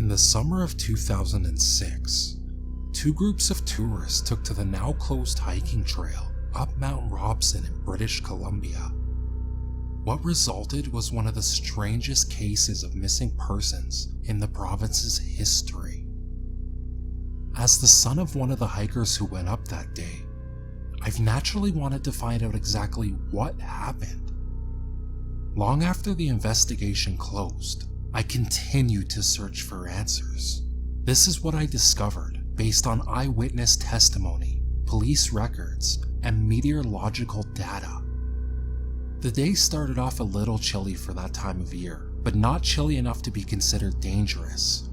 In the summer of 2006, two groups of tourists took to the now closed hiking trail up Mount Robson in British Columbia. What resulted was one of the strangest cases of missing persons in the province's history. As the son of one of the hikers who went up that day, I've naturally wanted to find out exactly what happened. Long after the investigation closed, I continued to search for answers. This is what I discovered based on eyewitness testimony, police records, and meteorological data. The day started off a little chilly for that time of year, but not chilly enough to be considered dangerous.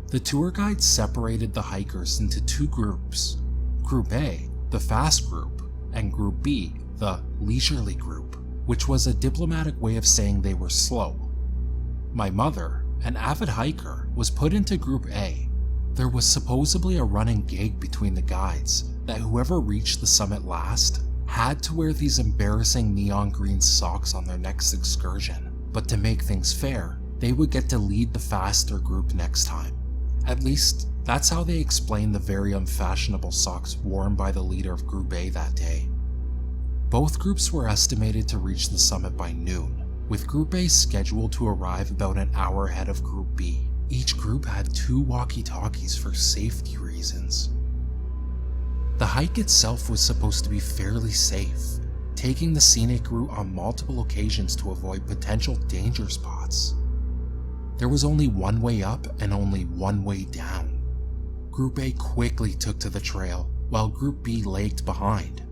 The tour guide separated the hikers into two groups. Group A, the fast group, and Group B, the leisurely group, which was a diplomatic way of saying they were slow. My mother, an avid hiker, was put into Group A. There was supposedly a running gag between the guides that whoever reached the summit last had to wear these embarrassing neon green socks on their next excursion, but to make things fair, they would get to lead the faster group next time. At least, that's how they explained the very unfashionable socks worn by the leader of Group A that day. Both groups were estimated to reach the summit by noon, with Group A scheduled to arrive about an hour ahead of Group B. Each group had 2 walkie-talkies for safety reasons. The hike itself was supposed to be fairly safe, taking the scenic route on multiple occasions to avoid potential danger spots. There was only one way up and only one way down. Group A quickly took to the trail, while Group B lagged behind.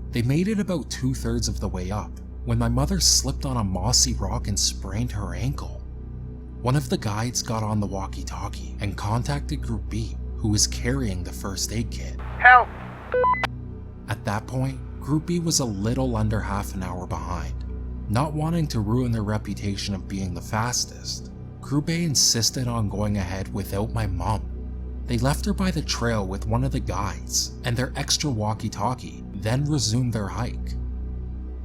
They made it about 2/3 of the way up, when my mother slipped on a mossy rock and sprained her ankle. One of the guides got on the walkie-talkie and contacted Group B, who was carrying the first aid kit. Help! At that point, Group B was a little under half an hour behind. Not wanting to ruin their reputation of being the fastest, Group A insisted on going ahead without my mom. They left her by the trail with one of the guides and their extra walkie-talkie, then resumed their hike.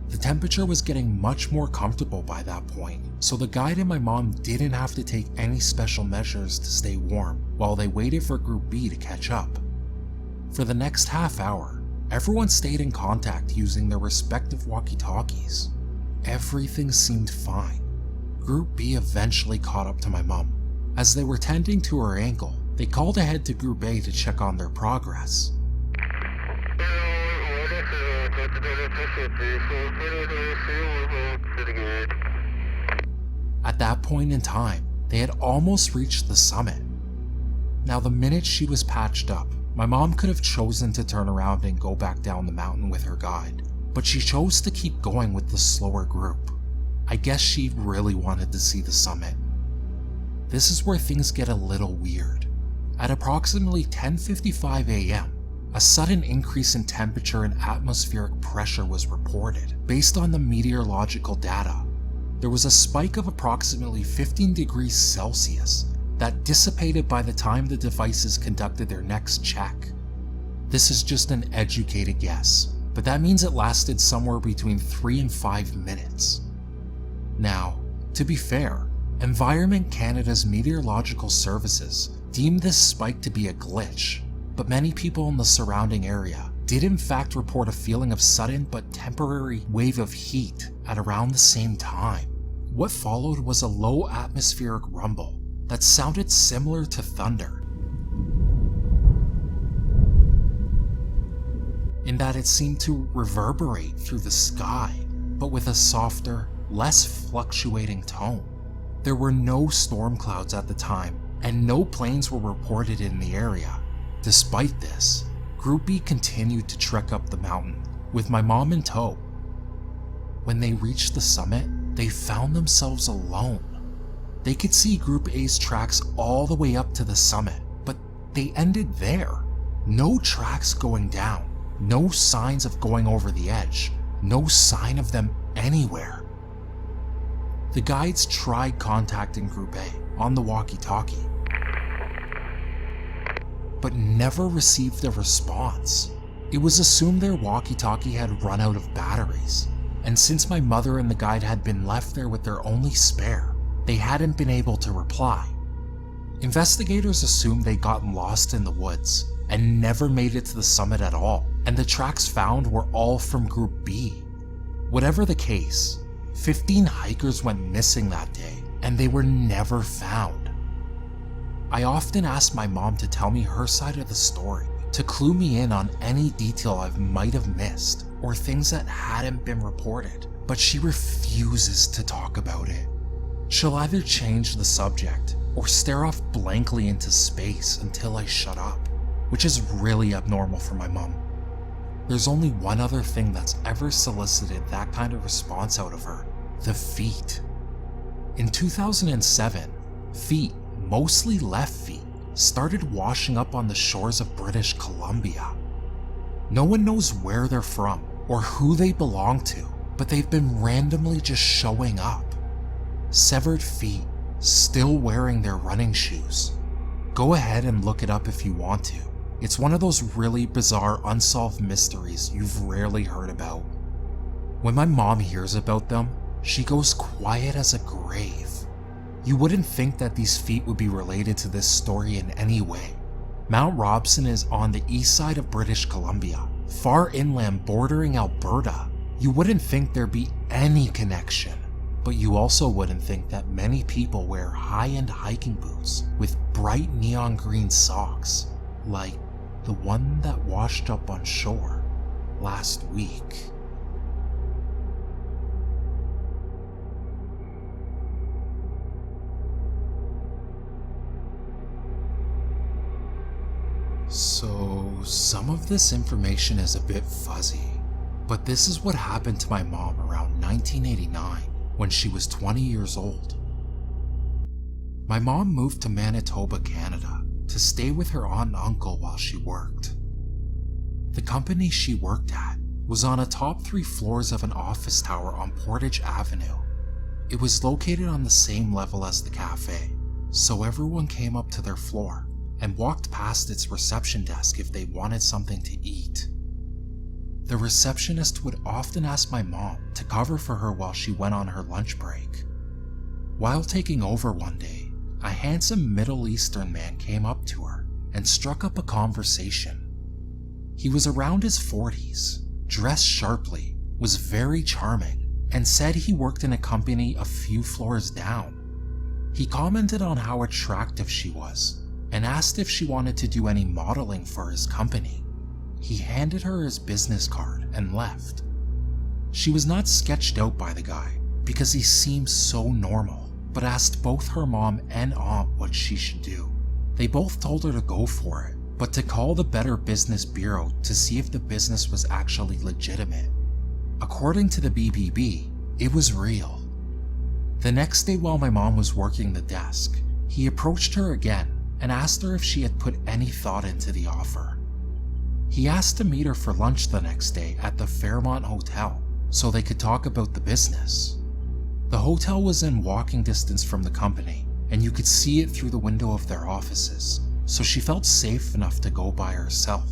The temperature was getting much more comfortable by that point, so the guide and my mom didn't have to take any special measures to stay warm while they waited for Group B to catch up. For the next half hour, everyone stayed in contact using their respective walkie-talkies. Everything seemed fine. Group B eventually caught up to my mom. As they were tending to her ankle, they called ahead to Group A to check on their progress. At that point in time, they had almost reached the summit. Now, the minute she was patched up, my mom could have chosen to turn around and go back down the mountain with her guide, but she chose to keep going with the slower group. I guess she really wanted to see the summit. This is where things get a little weird. At approximately 10:55 a.m., a sudden increase in temperature and atmospheric pressure was reported. Based on the meteorological data, there was a spike of approximately 15 degrees Celsius that dissipated by the time the devices conducted their next check. This is just an educated guess, but that means it lasted somewhere between 3 and 5 minutes. Now, to be fair, Environment Canada's meteorological services deemed this spike to be a glitch, but many people in the surrounding area did in fact report a feeling of sudden but temporary wave of heat at around the same time. What followed was a low atmospheric rumble that sounded similar to thunder, in that it seemed to reverberate through the sky, but with a softer, less fluctuating tone. There were no storm clouds at the time, and no planes were reported in the area. Despite this, Group B continued to trek up the mountain, with my mom in tow. When they reached the summit, they found themselves alone. They could see Group A's tracks all the way up to the summit, but they ended there. No tracks going down, no signs of going over the edge, no sign of them anywhere. The guides tried contacting Group A on the walkie-talkie, but never received a response. It was assumed their walkie-talkie had run out of batteries, and since my mother and the guide had been left there with their only spare, they hadn't been able to reply. Investigators assumed they'd gotten lost in the woods and never made it to the summit at all, and the tracks found were all from Group B. Whatever the case, 15 hikers went missing that day, and they were never found. I often asked my mom to tell me her side of the story, to clue me in on any detail I might have missed, or things that hadn't been reported, but she refuses to talk about it. She'll either change the subject, or stare off blankly into space until I shut up, which is really abnormal for my mom. There's only one other thing that's ever solicited that kind of response out of her: the feet. In 2007, feet, mostly left feet, started washing up on the shores of British Columbia. No one knows where they're from or who they belong to, but they've been randomly just showing up. Severed feet, still wearing their running shoes. Go ahead and look it up if you want to. It's one of those really bizarre unsolved mysteries you've rarely heard about. When my mom hears about them, she goes quiet as a grave. You wouldn't think that these feet would be related to this story in any way. Mount Robson is on the east side of British Columbia, far inland bordering Alberta. You wouldn't think there'd be any connection, but you also wouldn't think that many people wear high-end hiking boots with bright neon green socks, like the one that washed up on shore last week. So, some of this information is a bit fuzzy, but this is what happened to my mom around 1989 when she was 20 years old. My mom moved to Manitoba, Canada, to stay with her aunt and uncle while she worked. The company she worked at was on the top 3 floors of an office tower on Portage Avenue. It was located on the same level as the cafe, so everyone came up to their floor and walked past its reception desk if they wanted something to eat. The receptionist would often ask my mom to cover for her while she went on her lunch break. While taking over one day, a handsome Middle Eastern man came up to her and struck up a conversation. He was around his 40s, dressed sharply, was very charming, and said he worked in a company a few floors down. He commented on how attractive she was and asked if she wanted to do any modeling for his company. He handed her his business card and left. She was not sketched out by the guy because he seemed so normal, but asked both her mom and aunt what she should do. They both told her to go for it, but to call the Better Business Bureau to see if the business was actually legitimate. According to the BBB, it was real. The next day while my mom was working the desk, he approached her again and asked her if she had put any thought into the offer. He asked to meet her for lunch the next day at the Fairmont Hotel so they could talk about the business. The hotel was in walking distance from the company, and you could see it through the window of their offices, so she felt safe enough to go by herself.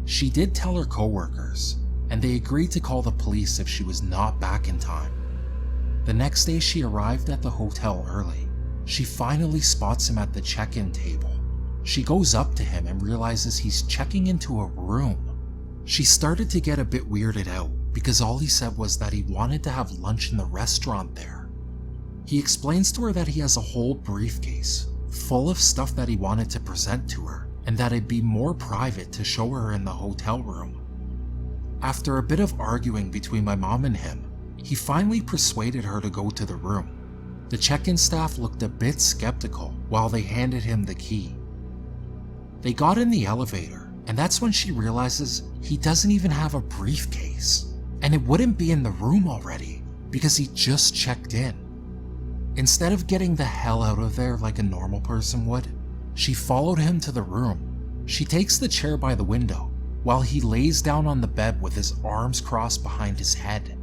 She did tell her coworkers, and they agreed to call the police if she was not back in time. The next day she arrived at the hotel early. She finally spots him at the check-in table. She goes up to him and realizes he's checking into a room. She started to get a bit weirded out because all he said was that he wanted to have lunch in the restaurant there. He explains to her that he has a whole briefcase full of stuff that he wanted to present to her, and that it'd be more private to show her in the hotel room. After a bit of arguing between my mom and him, he finally persuaded her to go to the room. The check-in staff looked a bit skeptical while they handed him the key. They got in the elevator, and that's when she realizes he doesn't even have a briefcase, and it wouldn't be in the room already because he just checked in. Instead of getting the hell out of there like a normal person would, she followed him to the room. She takes the chair by the window while he lays down on the bed with his arms crossed behind his head.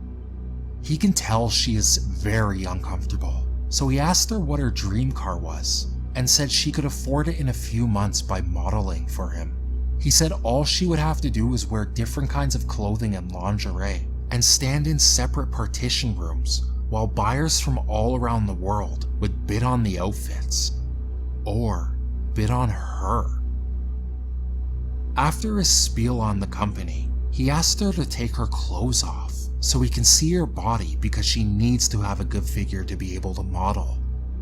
He can tell she is very uncomfortable, so he asked her what her dream car was and said she could afford it in a few months by modeling for him. He said all she would have to do was wear different kinds of clothing and lingerie and stand in separate partition rooms while buyers from all around the world would bid on the outfits. or bit on her. After his spiel on the company, he asked her to take her clothes off so he can see her body because she needs to have a good figure to be able to model.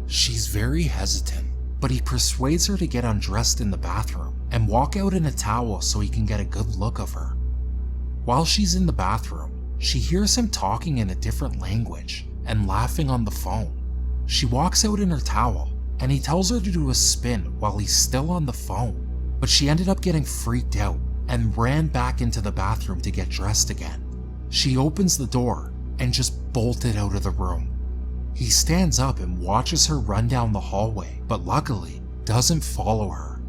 She's very hesitant, but he persuades her to get undressed in the bathroom and walk out in a towel so he can get a good look of her. While she's in the bathroom, she hears him talking in a different language and laughing on the phone. She walks out in her towel, and he tells her to do a spin while he's still on the phone, but she ended up getting freaked out and ran back into the bathroom to get dressed again. She opens the door and just bolted out of the room. He stands up and watches her run down the hallway, but luckily doesn't follow her.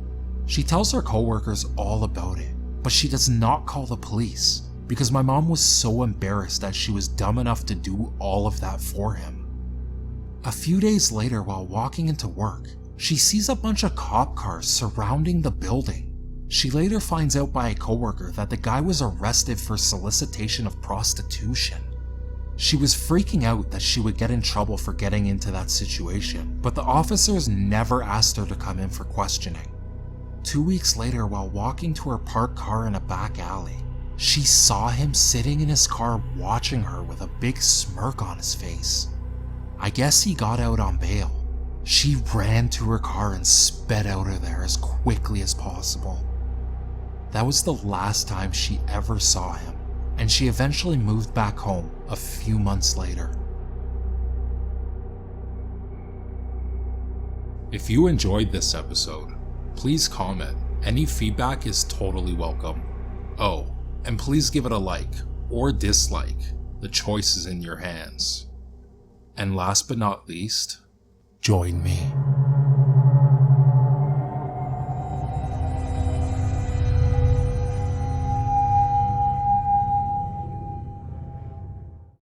She tells her coworkers all about it, but she does not call the police because my mom was so embarrassed that she was dumb enough to do all of that for him. A few days later, while walking into work, she sees a bunch of cop cars surrounding the building. She later finds out by a coworker that the guy was arrested for solicitation of prostitution. She was freaking out that she would get in trouble for getting into that situation, but the officers never asked her to come in for questioning. 2 weeks later, while walking to her parked car in a back alley, she saw him sitting in his car watching her with a big smirk on his face. I guess he got out on bail. She ran to her car and sped out of there as quickly as possible. That was the last time she ever saw him, and she eventually moved back home a few months later. If you enjoyed this episode, please comment. Any feedback is totally welcome. Oh, and please give it a like or dislike. The choice is in your hands. And last but not least, join me